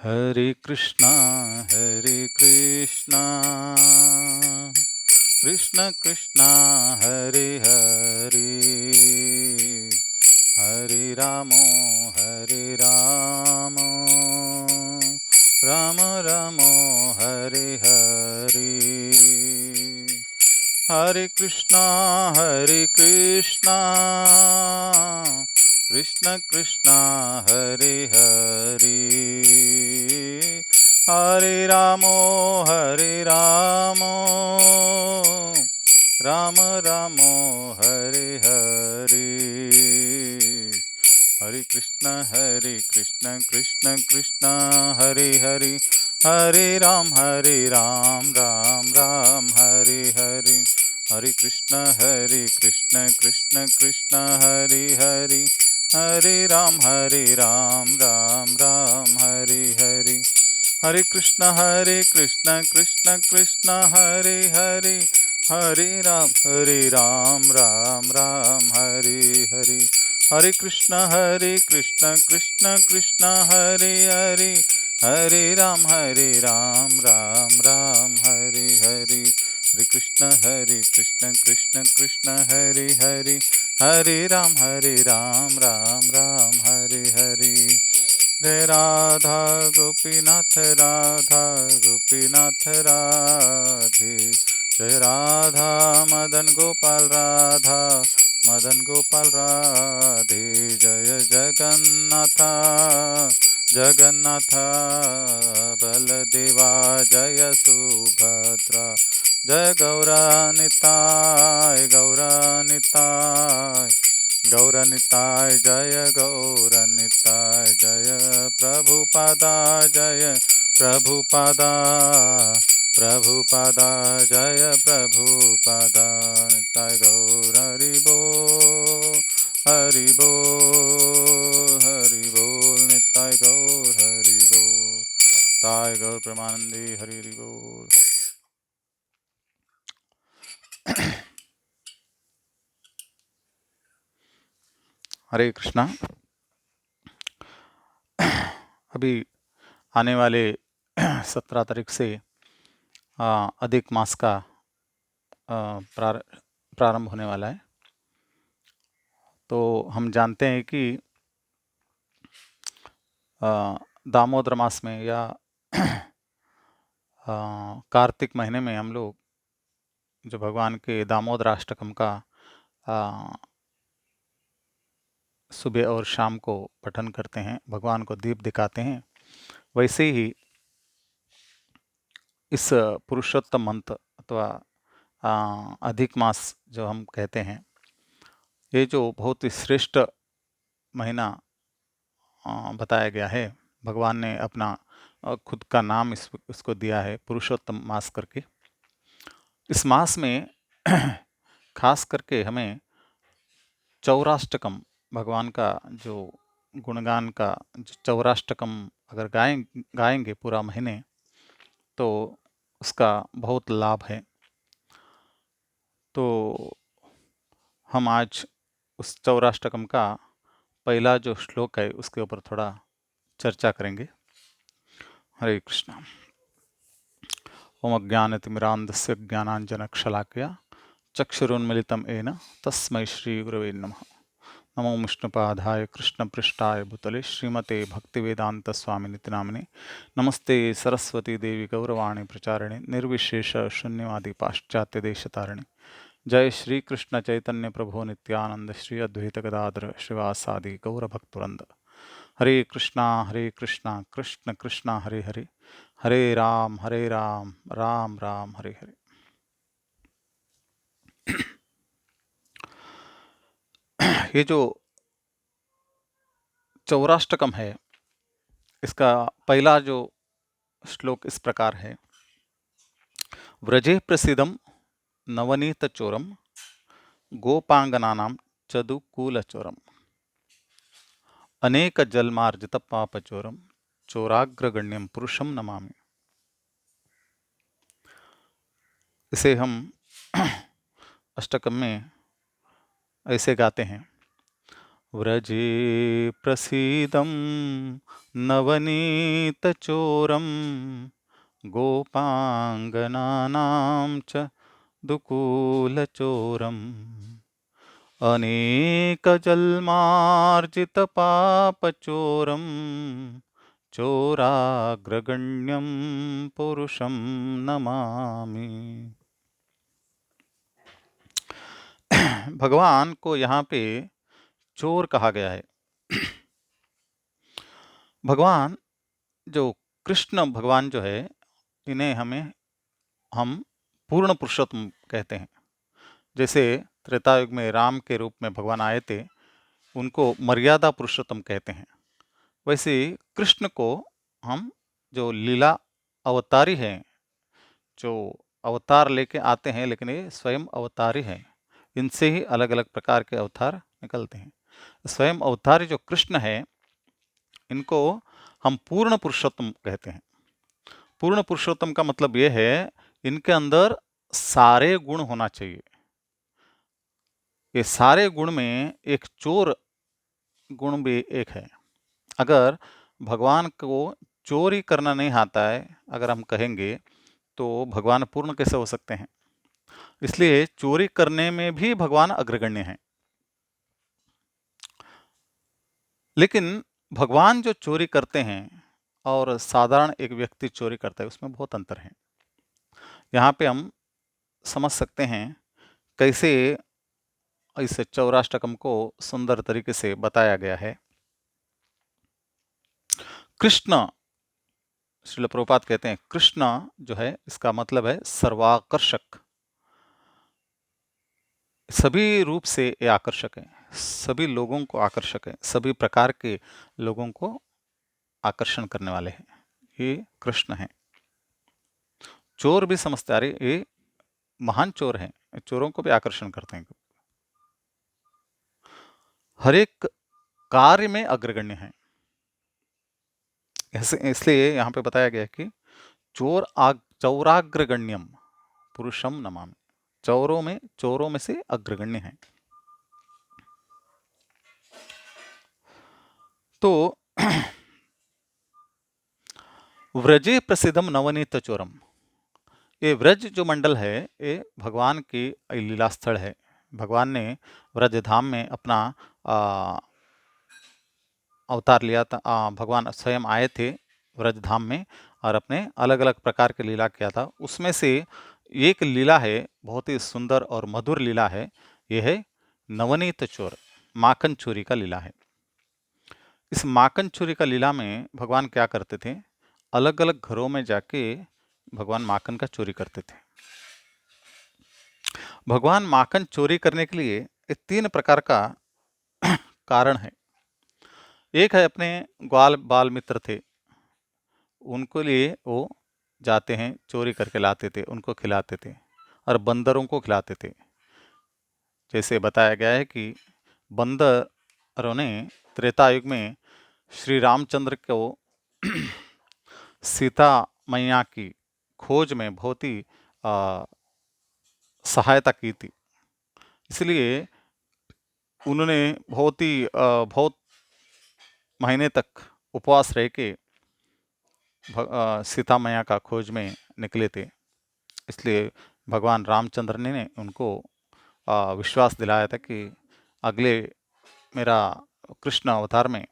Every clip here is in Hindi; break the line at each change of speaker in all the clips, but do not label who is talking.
हरे कृष्णा कृष्ण कृष्णा हरे हरे, हरे रामो राम रामो हरे हरे। हरे कृष्णा कृष्ण कृष्णा हरे हरे, हरे रामो राम रामो हरे हरे। हरे कृष्ण कृष्ण कृष्ण हरे हरे, हरे राम राम राम हरे हरे। हरे कृष्ण कृष्ण कृष्ण हरे हरे, हरे राम राम राम हरे हरे। हरे कृष्ण कृष्ण कृष्ण हरे हरे, हरे राम राम राम हरे हरे। हरे कृष्ण कृष्ण कृष्ण हरे हरे, हरे राम राम राम हरे हरे। हरे कृष्ण कृष्ण कृष्ण हरे हरे, हरे राम राम राम हरे हरे। जय राधा गोपीनाथ राधे, जय राधा मदन गोपाल राधे। जय जगन्नाथ बलदेवा, जय सुभद्रा, जय गौरानिताय जय गौरनिताय, जय प्रभुपादा जय प्रभुपादा जय प्रभुपादा। निताय गौर हरि बोल निताय गौर हरि बोल, ताय गौर प्रेमानंदी हरि हरि बोल। हरे कृष्णा। अभी आने वाले 17 तारीख से अधिक मास का प्रारंभ होने वाला है। तो हम जानते हैं कि दामोदर मास में या कार्तिक महीने में हम लोग जो भगवान के दामोदर अष्टकम का सुबह और शाम को पठन करते हैं, भगवान को दीप दिखाते हैं। वैसे ही इस पुरुषोत्तम मंत्र अथवा अधिक मास जो हम कहते हैं, ये जो बहुत ही श्रेष्ठ महीना बताया गया है, भगवान ने अपना खुद का नाम इसको दिया है पुरुषोत्तम मास करके। इस मास में खास करके हमें चौराष्टकम, भगवान का जो गुणगान का जो चौराष्टकम अगर गाएंगे पूरा महीने, तो उसका बहुत लाभ है। तो हम आज उस चौराष्टकम का पहला जो श्लोक है उसके ऊपर थोड़ा चर्चा करेंगे। हरे कृष्णा। ओम अज्ञानतिमिरान्धस्य ज्ञानाञ्जनशलाकया चक्षुरुन्मिलितं येन तस्मै श्रीगुरवे नमः। नमो विष्णुपादाय कृष्णपृष्ठाय भूतले श्रीमते भक्तिवेदान्तस्वामिनिति नामिने। नमस्ते सरस्वती देवी गौरवाणी प्रचारिणे निर्विशेष शून्यवादी पाश्चात्यदेशतारिणे। जय श्री कृष्ण चैतन्य प्रभु नित्यानंद श्री अद्वैत गदाधर श्रीवासादि गौरभक्तवृंद। हरे कृष्णा कृष्ण कृष्णा हरे हरे, हरे राम राम राम हरे हरे। ये जो चौराष्टकम है, इसका पहला जो श्लोक इस प्रकार है। व्रजे प्रसिद्धम नवनीत चोरम गोपांगनानां चदुकूलचोरम, अनेक जन्मार्जित पापचोरम चोराग्रगण्यम पुरुषम नमामि। इसे हम अष्टकम में ऐसे गाते हैं। व्रजे प्रसीदं नवनीतचोरं गोपाङ्गनानां च दुकूलचोरम् अनेकजन्मार्जितपापचोरं चोराग्रगण्यं पुरुषं नमामि। भगवान को यहाँ पे चोर कहा गया है। भगवान जो कृष्ण भगवान जो है, इन्हें हम पूर्ण पुरुषोत्तम कहते हैं। जैसे त्रेता युग में राम के रूप में भगवान आए थे, उनको मर्यादा पुरुषोत्तम कहते हैं। वैसे कृष्ण को हम जो लीला अवतारी हैं, जो अवतार लेके आते हैं, लेकिन ये स्वयं अवतारी हैं। इनसे ही अलग अलग प्रकार के अवतार निकलते हैं। स्वयं अवतारी जो कृष्ण है, इनको हम पूर्ण पुरुषोत्तम कहते हैं। पूर्ण पुरुषोत्तम का मतलब ये है, इनके अंदर सारे गुण होना चाहिए। ये सारे गुण में एक चोर गुण भी एक है। अगर भगवान को चोरी करना नहीं आता है, अगर हम कहेंगे, तो भगवान पूर्ण कैसे हो सकते हैं? इसलिए चोरी करने में भी भगवान अग्रगण्य हैं। लेकिन भगवान जो चोरी करते हैं और साधारण एक व्यक्ति चोरी करता है, उसमें बहुत अंतर है। यहाँ पे हम समझ सकते हैं कैसे इस चौराष्टकम को सुंदर तरीके से बताया गया है। कृष्ण, श्रील प्रभुपाद कहते हैं, कृष्ण जो है, इसका मतलब है सर्वाकर्षक। सभी रूप से ये आकर्षक है, सभी लोगों को आकर्षक है, सभी प्रकार के लोगों को आकर्षण करने वाले हैं। ये कृष्ण है। चोर भी समझते, अरे ये महान चोर हैं, चोरों को भी आकर्षण करते हैं। हर एक कार्य में अग्रगण्य है। इसलिए यहाँ पे बताया गया कि चौराग्रगण्यम पुरुषम नमामि। चोरों में से अग्रगण्य है। तो व्रजे प्रसिद्धम नवनीत चोरम, ये व्रज जो मंडल है, ये भगवान की लीला स्थल है। भगवान ने व्रज धाम में अपना अवतार लिया था। भगवान स्वयं आए थे व्रज धाम में और अपने अलग अलग प्रकार की लीला किया था। उसमें से एक लीला है, बहुत ही सुंदर और मधुर लीला है। यह है नवनीत चोर, माखन चोरी का लीला है। इस माखन चोरी का लीला में भगवान क्या करते थे? अलग अलग घरों में जाके भगवान माखन का चोरी करते थे। भगवान माखन चोरी करने के लिए ये 3 प्रकार का कारण है। एक है, अपने ग्वाल बाल मित्र थे, उनको लिए वो जाते हैं, चोरी करके लाते थे, उनको खिलाते थे और बंदरों को खिलाते थे। जैसे बताया गया है कि बंदरों ने त्रेता युग में श्री रामचंद्र को सीता मैया की खोज में बहुत ही सहायता की थी। इसलिए उन्होंने बहुत महीने तक उपवास रह के सीता मैया का खोज में निकले थे। इसलिए भगवान रामचंद्र ने उनको विश्वास दिलाया था कि अगले मेरा कृष्ण अवतार में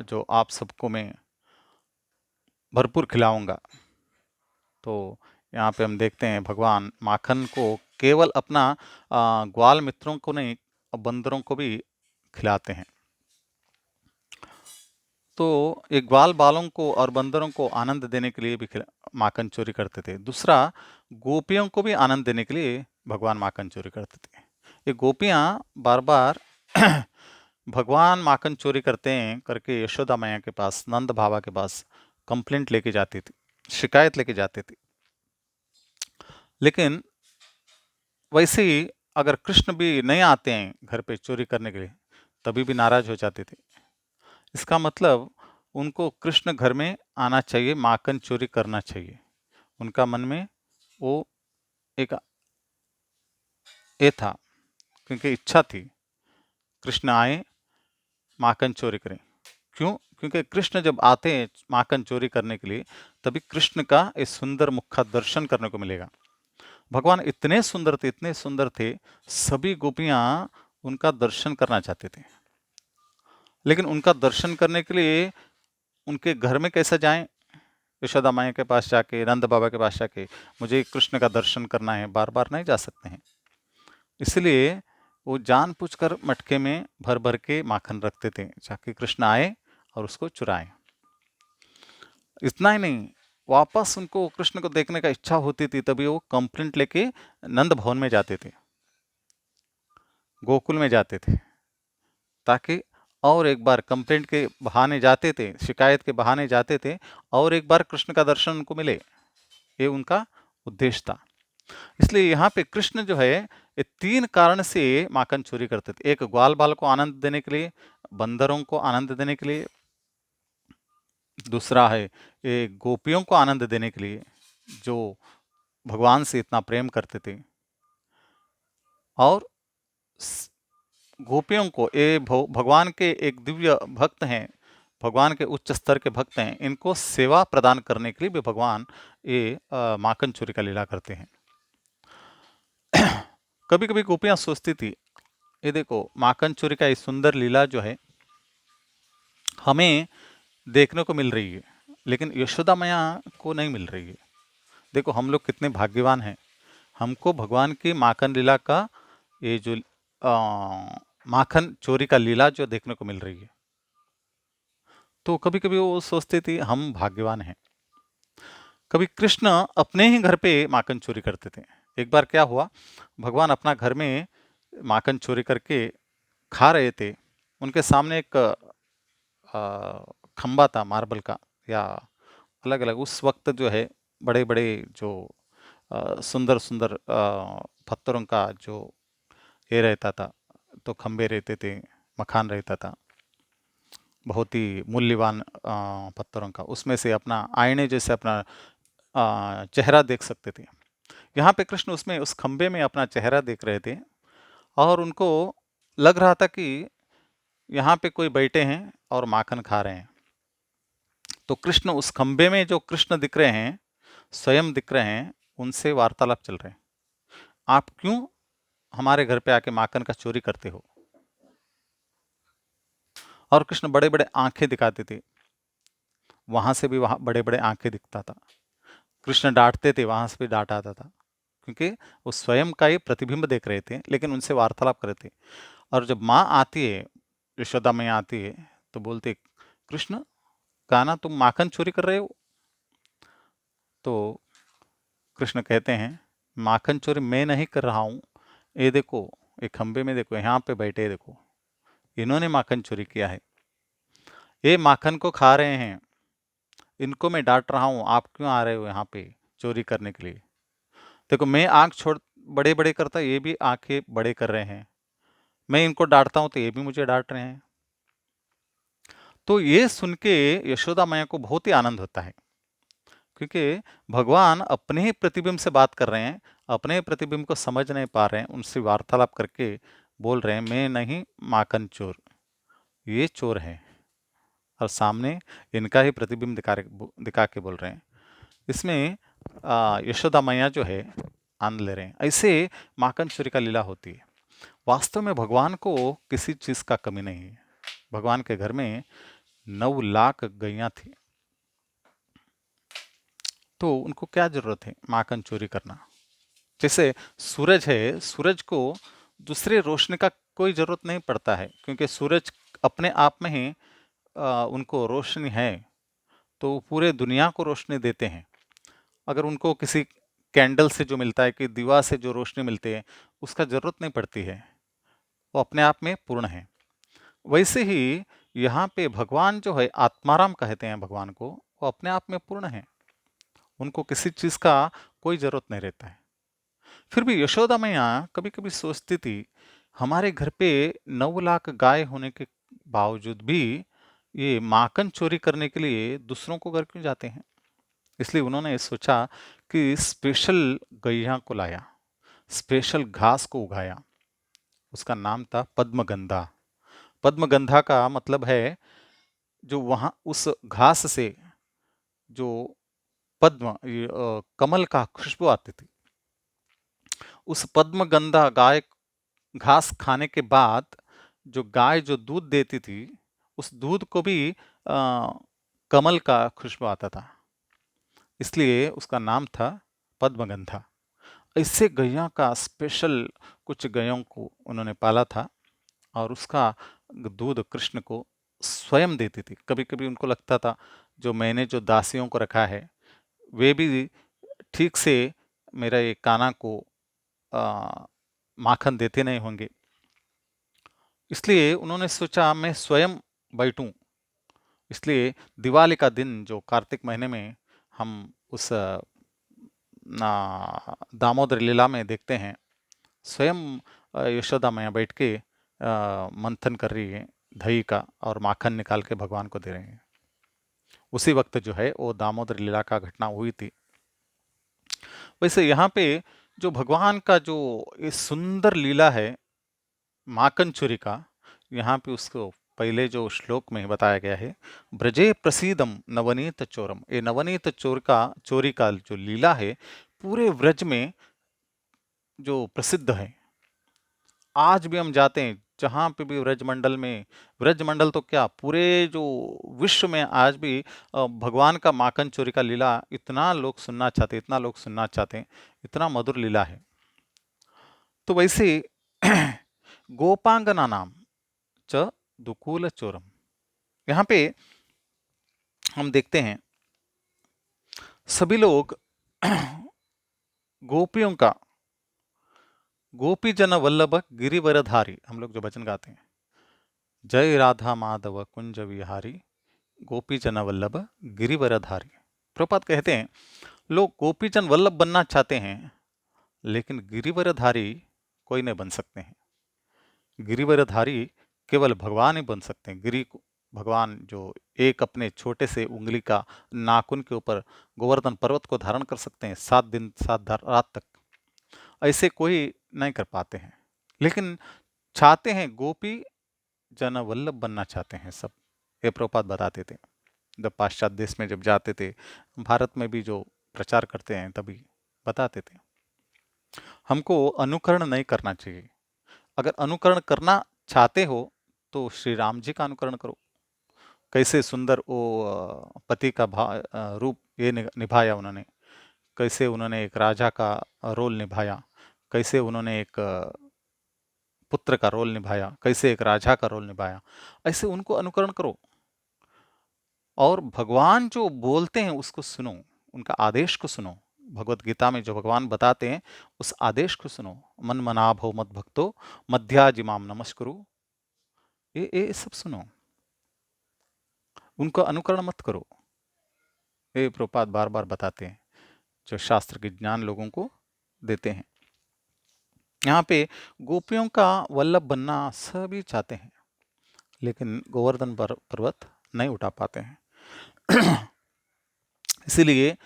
जो आप सबको मैं भरपूर खिलाऊंगा। तो यहाँ पे हम देखते हैं भगवान माखन को केवल अपना ग्वाल मित्रों को नहीं, बंदरों को भी खिलाते हैं। तो ये ग्वाल बालों को और बंदरों को आनंद देने के लिए भी माखन चोरी करते थे। दूसरा, गोपियों को भी आनंद देने के लिए भगवान माखन चोरी करते थे। ये गोपियाँ बार बार भगवान माखन चोरी करते हैं करके यशोदा मैया के पास, नंद बाबा के पास कंप्लेंट लेके जाती थी, शिकायत लेके जाती थी। लेकिन वैसे ही अगर कृष्ण भी नहीं आते हैं घर पे चोरी करने के लिए, तभी भी नाराज हो जाते थे। इसका मतलब उनको कृष्ण घर में आना चाहिए, माखन चोरी करना चाहिए। उनका मन में वो एक ये था, क्योंकि इच्छा थी कृष्ण आए माखन चोरी करें। क्यों? क्योंकि कृष्ण जब आते हैं माखन चोरी करने के लिए, तभी कृष्ण का इस सुंदर मुख का दर्शन करने को मिलेगा। भगवान इतने सुंदर थे, इतने सुंदर थे, सभी गोपियां उनका दर्शन करना चाहते थे। लेकिन उनका दर्शन करने के लिए उनके घर में कैसे जाएं? यशोदा मैया के पास जाके, नंद बाबा के पास जाके मुझे कृष्ण का दर्शन करना है, बार बार नहीं जा सकते हैं। इसलिए वो जानबूझकर मटके में भर भर के माखन रखते थे, ताकि कृष्ण आए और उसको चुराए। इतना ही नहीं, वापस उनको कृष्ण को देखने का इच्छा होती थी, तभी वो कंप्लेंट लेके नंद भवन में जाते थे, गोकुल में जाते थे, ताकि और एक बार कंप्लेंट के बहाने जाते थे, शिकायत के बहाने जाते थे, और एक बार कृष्ण का दर्शन उनको मिले। ये उनका उद्देश्य था। इसलिए यहाँ पे कृष्ण जो है, ये 3 कारण से माखन चोरी करते थे। एक, ग्वाल बाल को आनंद देने के लिए, बंदरों को आनंद देने के लिए। दूसरा है, ये गोपियों को आनंद देने के लिए, जो भगवान से इतना प्रेम करते थे। और गोपियों को, ये भगवान के एक दिव्य भक्त हैं, भगवान के उच्च स्तर के भक्त हैं, इनको सेवा प्रदान करने के लिए भी भगवान ये माखन चोरी का लीला करते हैं। कभी कभी गोपियां सोचती थी, ये देखो माखन चोरी का ये सुंदर लीला जो है हमें देखने को मिल रही है, लेकिन यशोदा मैया को नहीं मिल रही है। देखो हम लोग कितने भाग्यवान हैं, हमको भगवान की माखन लीला का ये जो माखन चोरी का लीला जो देखने को मिल रही है। तो कभी कभी वो सोचते थे हम भाग्यवान हैं। कभी कृष्ण अपने ही घर पे माखन चोरी करते थे। एक बार क्या हुआ, भगवान अपना घर में माखन चोरी करके खा रहे थे। उनके सामने एक खंबा था मार्बल का, या अलग अलग उस वक्त जो है बड़े बड़े जो सुंदर सुंदर पत्थरों का जो ये रहता था, तो खंबे रहते थे, मखान रहता था, बहुत ही मूल्यवान पत्थरों का। उसमें से अपना आईने जैसे अपना चेहरा देख सकते थे। यहाँ पे कृष्ण उसमें उस खंबे में अपना चेहरा देख रहे थे, और उनको लग रहा था कि यहाँ पे कोई बैठे हैं और माखन खा रहे हैं। तो कृष्ण उस खंबे में जो कृष्ण दिख रहे हैं, स्वयं दिख रहे हैं, उनसे वार्तालाप चल रहे हैं। आप क्यों हमारे घर पे आके माखन का चोरी करते हो? और कृष्ण बड़े बड़े आंखें दिखाते थे, वहां से भी वहां बड़े बड़े आंखें दिखता था। कृष्ण डांटते थे, वहां से भी डांट आता था, क्योंकि वो स्वयं का ही प्रतिबिंब देख रहे थे, लेकिन उनसे वार्तालाप कर रहे थे। और जब माँ आती है, यशोदा मैया आती है, तो बोलते, कृष्ण कान्हा तुम माखन चोरी कर रहे हो? तो कृष्ण कहते हैं, माखन चोरी मैं नहीं कर रहा हूँ, ये देखो, ये खंबे में देखो, यहाँ पे बैठे देखो, इन्होंने माखन चोरी किया है, ये माखन को खा रहे हैं, इनको मैं डांट रहा हूँ, आप क्यों आ रहे हो यहाँ पे चोरी करने के लिए? देखो मैं आंख छोड़ बड़े बड़े करता, ये भी आंखें बड़े कर रहे हैं, मैं इनको डांटता हूँ तो ये भी मुझे डांट रहे हैं। तो ये सुन के यशोदा मैया को बहुत ही आनंद होता है, क्योंकि भगवान अपने ही प्रतिबिंब से बात कर रहे हैं, अपने प्रतिबिंब को समझ नहीं पा रहे हैं, उनसे वार्तालाप करके बोल रहे हैं, मैं नहीं माखन चोर, ये चोर है, और सामने इनका ही प्रतिबिंब दिखा के बोल रहे हैं। इसमें यशोदा मैया जो है आनंद ले रहे हैं। ऐसे माखन चोरी का लीला होती है। वास्तव में भगवान को किसी चीज का कमी नहीं है। भगवान के घर में 9 लाख गैया थी, तो उनको क्या जरूरत है माखन चोरी करना? जैसे सूरज है, सूरज को दूसरे रोशनी का कोई जरूरत नहीं पड़ता है, क्योंकि सूरज अपने आप में ही उनको रोशनी है, तो पूरे दुनिया को रोशनी देते हैं। अगर उनको किसी कैंडल से जो मिलता है, कि दीवा से जो रोशनी मिलती है, उसका जरूरत नहीं पड़ती है, वो अपने आप में पूर्ण है। वैसे ही यहाँ पे भगवान जो है, आत्माराम कहते हैं भगवान को, वो अपने आप में पूर्ण है, उनको किसी चीज का कोई जरूरत नहीं रहता है। फिर भी यशोदा मैया कभी कभी सोचती थी, हमारे घर पे 9 लाख गाय होने के बावजूद भी ये माखन चोरी करने के लिए दूसरों को घर क्यों जाते हैं? इसलिए उन्होंने सोचा कि स्पेशल गैया को लाया, स्पेशल घास को उगाया, उसका नाम था पद्मगंधा। पद्मगंधा का मतलब है जो वहां उस घास से जो कमल का खुशबू आती थी, उस पद्मगंधा गाय घास खाने के बाद जो गाय जो दूध देती थी, उस दूध को भी कमल का खुशबू आता था, इसलिए उसका नाम था पद्मगंधा। इससे गैया का स्पेशल, कुछ गैयों को उन्होंने पाला था और उसका दूध कृष्ण को स्वयं देती थी। कभी कभी उनको लगता था जो मैंने जो दासियों को रखा है वे भी ठीक से मेरा ये काना को माखन देते नहीं होंगे, इसलिए उन्होंने सोचा मैं स्वयं बैठूं। इसलिए दिवाली का दिन जो कार्तिक महीने में हम उस दामोदर लीला में देखते हैं, स्वयं यशोदा मैया बैठ के मंथन कर रही है दही का और माखन निकाल के भगवान को दे रहे हैं। उसी वक्त जो है वो दामोदर लीला का घटना हुई थी। वैसे यहाँ पे जो भगवान का जो ये सुंदर लीला है माखन चोरी का, यहाँ पे उसको पहले जो श्लोक में बताया गया है, ब्रजे प्रसीदम नवनीत चोरम, ये नवनीत चोरी का जो लीला है पूरे व्रज में जो प्रसिद्ध है। आज भी हम जाते हैं जहां पे भी व्रजमंडल में, व्रजमंडल तो क्या पूरे जो विश्व में आज भी भगवान का माखन चोरी का लीला इतना लोग सुनना चाहते, इतना लोग सुनना चाहते हैं, इतना मधुर लीला है। तो वैसे गोपांगना नाम च दुकूल चोरम, यहाँ पे हम देखते हैं सभी लोग गोपियों का, गोपी जन वल्लभ गिरिवरधारी, हम लोग जो भजन गाते हैं, जय राधा माधव कुंज विहारी गोपी जन वल्लभ गिरिवरधारी। प्रभुपाद कहते हैं लोग गोपीजन वल्लभ बनना चाहते हैं, लेकिन गिरिवरधारी कोई नहीं बन सकते हैं। गिरिवरधारी केवल भगवान ही बन सकते हैं। गिरि भगवान जो एक अपने छोटे से उंगली का नाखून के ऊपर गोवर्धन पर्वत को धारण कर सकते हैं 7 दिन 7 रात तक, ऐसे कोई नहीं कर पाते हैं। लेकिन चाहते हैं गोपी जन वल्लभ बनना चाहते हैं सब, ये प्रभुपाद बताते थे जब पाश्चात्य देश में जब जाते थे। भारत में भी जो प्रचार करते हैं तभी बताते थे हमको अनुकरण नहीं करना चाहिए। अगर अनुकरण करना चाहते हो तो श्री राम जी का अनुकरण करो। कैसे सुंदर वो पति का रूप ये निभाया उन्होंने, कैसे उन्होंने एक राजा का रोल निभाया, कैसे उन्होंने एक पुत्र का रोल निभाया, कैसे एक राजा का रोल निभाया, ऐसे उनको अनुकरण करो। और भगवान जो बोलते हैं उसको सुनो, उनका आदेश को सुनो। भगवत गीता में जो भगवान बताते हैं उस आदेश को सुनो। मन मना भो मद भक्तो मध्याजिमाम नमस्कुरु, ये सब सुनो, उनका अनुकरण मत करो। ये प्रभुपाद बार बार बताते हैं जो शास्त्र के ज्ञान लोगों को देते हैं। यहाँ पे गोपियों का वल्लभ बनना सभी चाहते हैं, लेकिन गोवर्धन पर्वत नहीं उठा पाते हैं। इसीलिए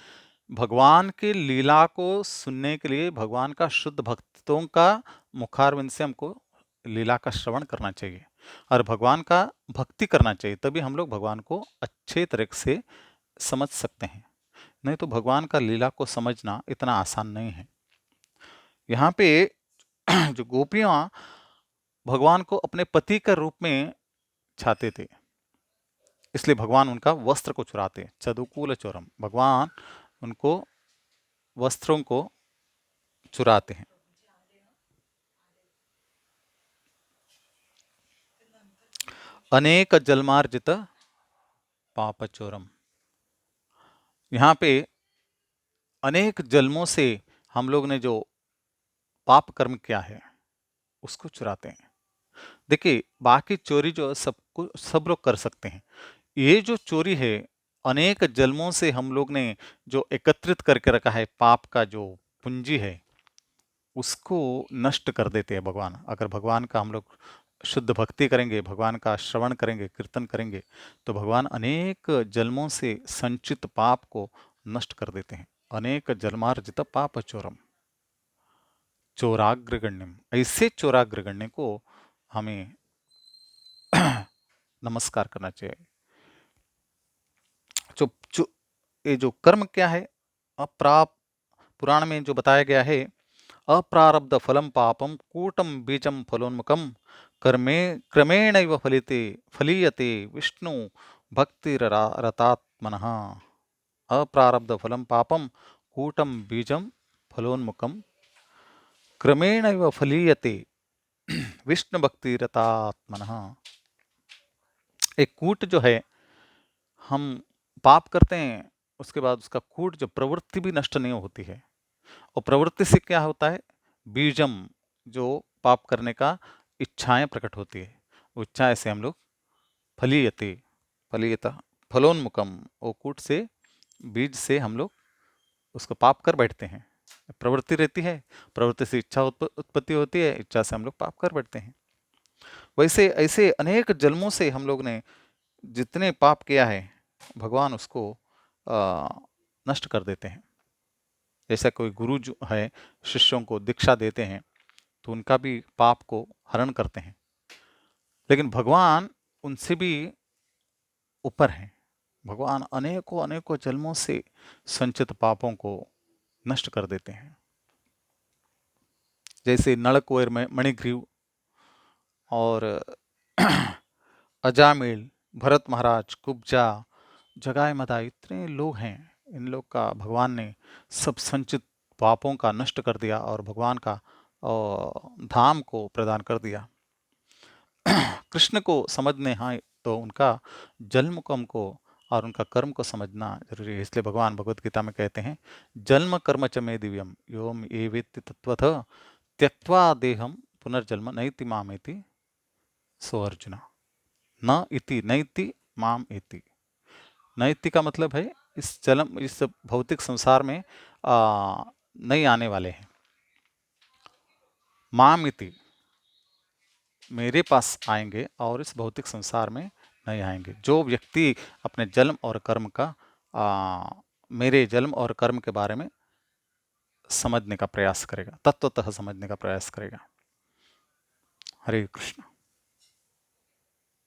भगवान के लीला को सुनने के लिए भगवान का शुद्ध भक्तों का मुखारविंद से हमको लीला का श्रवण करना चाहिए और भगवान का भक्ति करना चाहिए, तभी हम लोग भगवान को अच्छे तरीके से समझ सकते हैं। नहीं तो भगवान का लीला को समझना इतना आसान नहीं है। यहाँ पे जो गोपियां भगवान को अपने पति के रूप में चाहते थे, इसलिए भगवान उनका वस्त्र को चुराते, चदुकूल चोरम, भगवान उनको वस्त्रों को चुराते हैं। अनेक जन्मार्जित पाप चोरम, यहाँ पे अनेक जन्मों से हम लोग ने जो पाप कर्म किया है उसको चुराते हैं। देखिए बाकी चोरी जो सबको सब लोग कर सकते हैं, ये जो चोरी है अनेक जन्मों से हम लोग ने जो एकत्रित करके रखा है पाप का जो पूंजी है उसको नष्ट कर देते हैं भगवान। अगर भगवान का हम लोग शुद्ध भक्ति करेंगे, भगवान का श्रवण करेंगे, कीर्तन करेंगे, तो भगवान अनेक जन्मों से संचित पाप को नष्ट कर देते हैं। अनेक जन्मार्जित पाप चोरम चोराग्रगण्यम, ऐसे चोराग्रगण्य को हमें नमस्कार करना चाहिए। जो जो ये जो कर्म क्या है, अप्राप पुराण में जो बताया गया है, अप्रारब्ध फलम पापम कूटम बीजम फलोन्मुखम कर्मे क्रमेणैव फलिते फलीयते विष्णु भक्ति रतात्मनः। अप्रारब्ध फलम पापम कूटम बीजम फलोन्मुखम क्रमेणैव फलीयते विष्णु भक्ति रतात्मनः। एक कूट जो है, हम पाप करते हैं, उसके बाद उसका कूट जो प्रवृत्ति भी नष्ट नहीं होती है। और प्रवृत्ति से क्या होता है, बीजम जो पाप करने का इच्छाएं प्रकट होती है, वो इच्छाएं से हम लोग फलीयते फलीयता फलोन्मुखम, वो कूट से बीज से हम लोग उसको पाप कर बैठते हैं। प्रवृत्ति रहती है, प्रवृत्ति से इच्छा उत्पत्ति होती है, इच्छा से हम लोग पाप कर बैठते हैं। वैसे ऐसे अनेक जन्मों से हम लोग ने जितने पाप किया है, भगवान उसको नष्ट कर देते हैं। जैसा कोई गुरु जो है शिष्यों को दीक्षा देते हैं, तो उनका भी पाप को हरण करते हैं, लेकिन भगवान उनसे भी ऊपर हैं। भगवान अनेकों अनेकों जन्मों से संचित पापों को नष्ट कर देते हैं। जैसे नलकोयर में मणिग्रीव और अजामिल, भरत महाराज, कुब्जा, जगाए मदा, इतने लोग हैं। इन लोग का भगवान ने सब संचित पापों का नष्ट कर दिया और भगवान का धाम को प्रदान कर दिया। कृष्ण को समझने हाँ तो उनका जन्म को और उनका कर्म को समझना जरूरी है। इसलिए भगवान भगवत गीता में कहते हैं, जन्म कर्म च मे दिव्यम योम ये वेत्ति तत्वतः त्यक्त्वा देहम पुनर्जन्म नैति मामेति सो अर्जुन। न इति नैति माम इति। नैति का मतलब है इस भौतिक संसार में नहीं आने वाले हैं। माम इति मेरे पास आएंगे और इस भौतिक संसार में नहीं आएंगे। जो व्यक्ति अपने जन्म और कर्म का मेरे जन्म और कर्म के बारे में समझने का प्रयास करेगा, तत्वतः समझने का प्रयास करेगा। हरे कृष्ण।